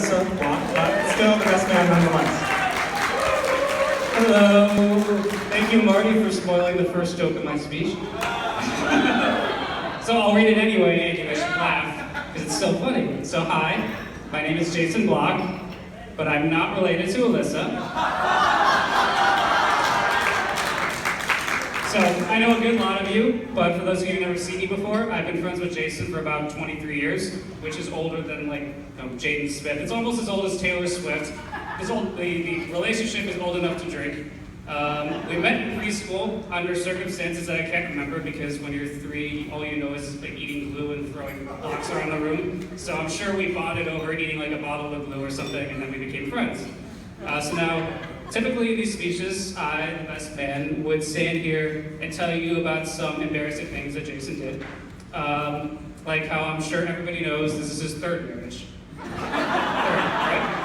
Alyssa Block, but still the best man nonetheless. Hello. Thank you, Marty, for spoiling the first joke of my speech. So I'll read it anyway, and you guys should laugh, because it's so funny. So hi, my name is Jason Block, but I'm not related to Alyssa. So I know a good lot of you, but for those of you who've never seen me before, I've been friends with Jason for about 23 years, which is older than Jaden Smith. It's almost as old as Taylor Swift. The relationship is old enough to drink. We met in preschool under circumstances that I can't remember because when you're 3, all you know is eating glue and throwing blocks around the room. So I'm sure we bonded over eating a bottle of glue or something, and then we became friends. So now, typically in these speeches, I, the best man, would stand here and tell you about some embarrassing things that Jason did. Like how I'm sure everybody knows this is his 3rd marriage. Right?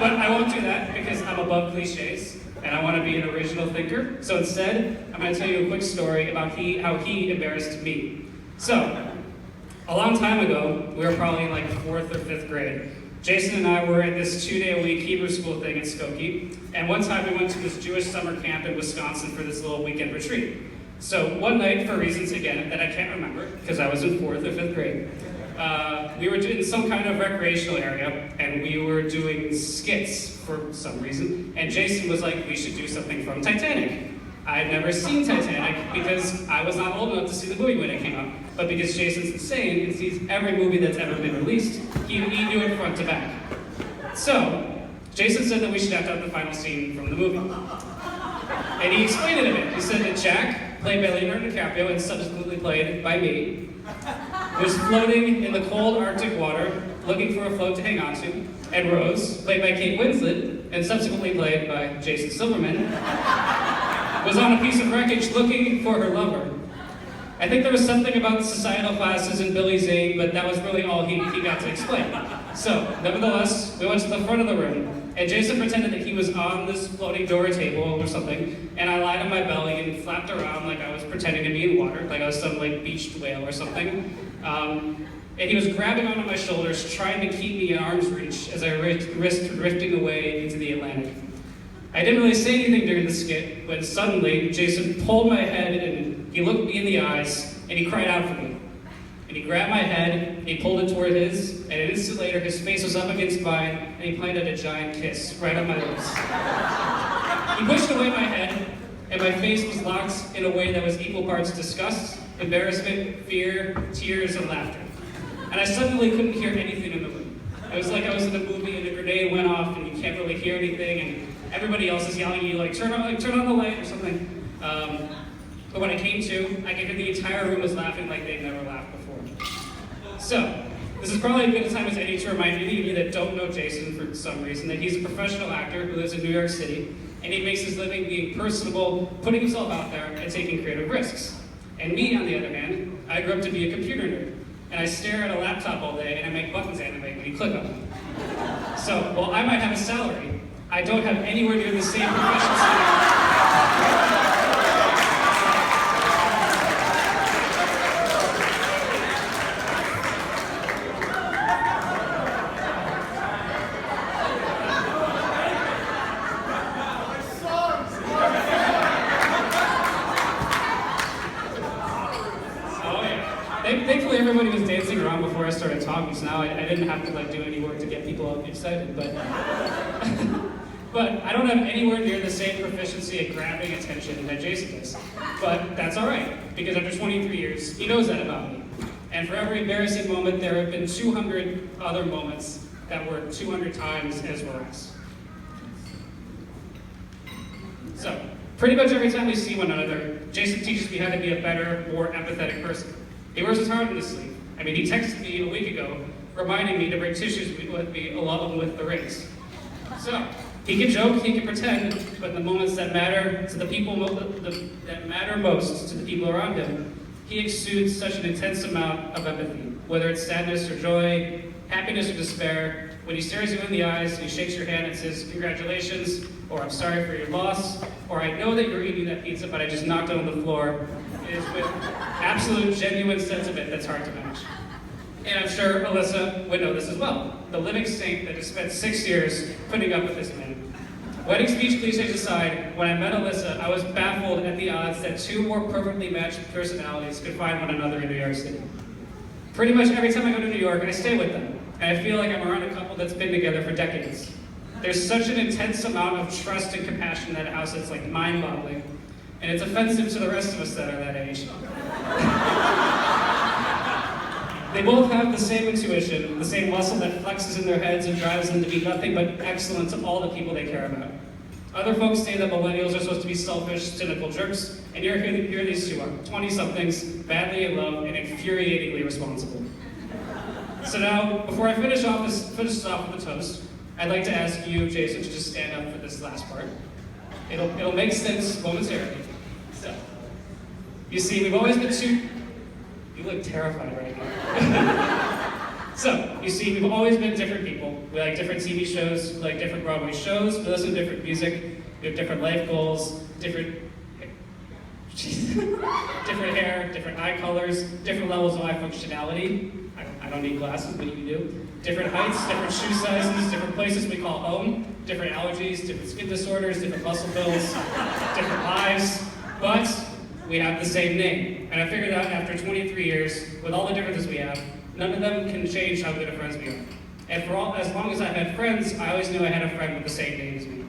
But I won't do that because I'm above cliches and I want to be an original thinker. So instead, I'm going to tell you a quick story about how he embarrassed me. So, a long time ago, we were probably in 4th or 5th grade. Jason and I were at this 2-day-a-week Hebrew school thing in Skokie, and one time we went to this Jewish summer camp in Wisconsin for this little weekend retreat. So one night, for reasons, again, that I can't remember, because I was in 4th or 5th grade, we were in some kind of recreational area, and we were doing skits for some reason, and Jason was like, we should do something from Titanic. I had never seen Titanic because I was not old enough to see the movie when it came out. But because Jason's insane and sees every movie that's ever been released, he knew it front to back. So, Jason said that we should act out the final scene from the movie. And he explained it a bit. He said that Jack, played by Leonardo DiCaprio and subsequently played by me, was floating in the cold Arctic water, looking for a float to hang on to, and Rose, played by Kate Winslet, and subsequently played by Jason Silverman, was on a piece of wreckage looking for her lover. I think there was something about societal classes and Billy Zane, but that was really all he got to explain. So, nevertheless, we went to the front of the room, and Jason pretended that he was on this floating door table or something, and I lied on my belly and flapped around like I was pretending to be in water, like I was some beached whale or something. And he was grabbing onto my shoulders, trying to keep me in arm's reach as I risked drifting away into the Atlantic. I didn't really say anything during the skit, but suddenly Jason pulled my head and he looked me in the eyes and he cried out for me. And he grabbed my head, and he pulled it toward his, and an instant later his face was up against mine and he planted a giant kiss right on my lips. He pushed away my head and my face was locked in a way that was equal parts disgust, embarrassment, fear, tears, and laughter. And I suddenly couldn't hear anything in the room. It was like I was in a movie and a grenade went off and you can't really hear anything and everybody else is yelling at you turn on the light or something. But when I came to, I could hear the entire room was laughing like they'd never laughed before. So, this is probably as good a time as any to remind any of you that don't know Jason for some reason that he's a professional actor who lives in New York City and he makes his living being personable, putting himself out there, and taking creative risks. And me, on the other hand, I grew up to be a computer nerd. And I stare at a laptop all day and I make buttons animate when you click on them. So, while I might have a salary, I don't have anywhere near the same proficiency. Thankfully, everybody was dancing around before I started talking, so now I didn't have to do any work to get people excited. But but I don't have anywhere near the same proficiency at grabbing attention that Jason does. But that's all right, because after 23 years, he knows that about me. And for every embarrassing moment, there have been 200 other moments that were 200 times as worse. So, pretty much every time we see one another, Jason teaches me how to be a better, more empathetic person. He wears his heart on his sleeve. I mean, he texted me a week ago, reminding me to bring tissues with me along with the rings. So, he can joke, he can pretend, but in the moments that matter to the people that matter most to the people around him, he exudes such an intense amount of empathy. Whether it's sadness or joy, happiness or despair, when he stares you in the eyes and he shakes your hand and says, "Congratulations," or "I'm sorry for your loss," or "I know that you're eating that pizza, but I just knocked it on the floor," it is with absolute, genuine sentiment that's hard to match. And I'm sure Alyssa would know this as well. The living saint that has spent 6 years putting up with this man. Wedding speech cliches aside, when I met Alyssa, I was baffled at the odds that two more perfectly matched personalities could find one another in New York City. Pretty much every time I go to New York, I stay with them, and I feel like I'm around a couple that's been together for decades. There's such an intense amount of trust and compassion in that house, it's like mind-boggling, and it's offensive to the rest of us that are that age. They both have the same intuition, the same muscle that flexes in their heads and drives them to be nothing but excellent to all the people they care about. Other folks say that millennials are supposed to be selfish, cynical jerks, and here these two are, 20-somethings, badly in love and infuriatingly responsible. So now, before I finish off with the toast, I'd like to ask you, Jason, to just stand up for this last part. It'll make sense momentarily. So, you see, we've always been two. You look terrified right now. So, you see, we've always been different people. We like different TV shows, we like different Broadway shows, we listen to different music, we have different life goals, different hair, different eye colors, different levels of eye functionality. I don't need glasses, but you do. Different heights, different shoe sizes, different places we call home, different allergies, different skin disorders, different muscle builds, different lives, but we have the same name. And I figured out after 23 years, with all the differences we have, none of them can change how good of friends we are. And as long as I've had friends, I always knew I had a friend with the same name as me.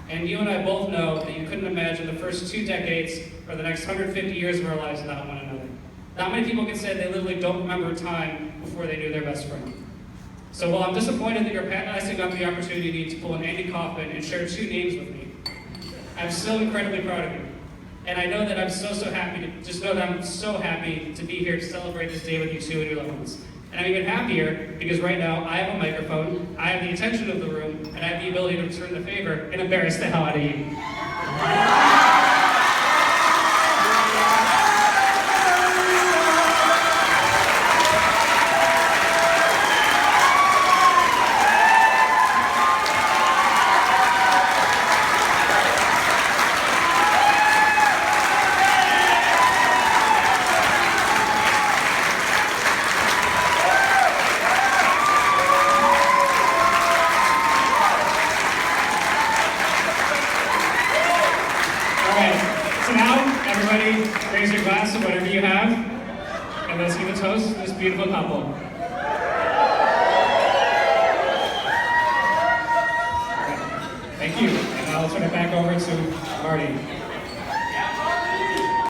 And you and I both know that you couldn't imagine the first 2 decades or the next 150 years of our lives without one another. Not many people can say they literally don't remember a time before they knew their best friend. So while I'm disappointed that you're passing up the opportunity to pull an Andy Kaufman and share 2 names with me, I'm still incredibly proud of you. And I know that I'm so happy to be here to celebrate this day with you two and your loved ones. And I'm even happier because right now I have a microphone, I have the attention of the room, and I have the ability to return the favor and embarrass the hell out of you. So now, everybody raise your glass of whatever you have, and let's give a toast to this beautiful couple. Thank you. And now I'll turn it back over to Marty.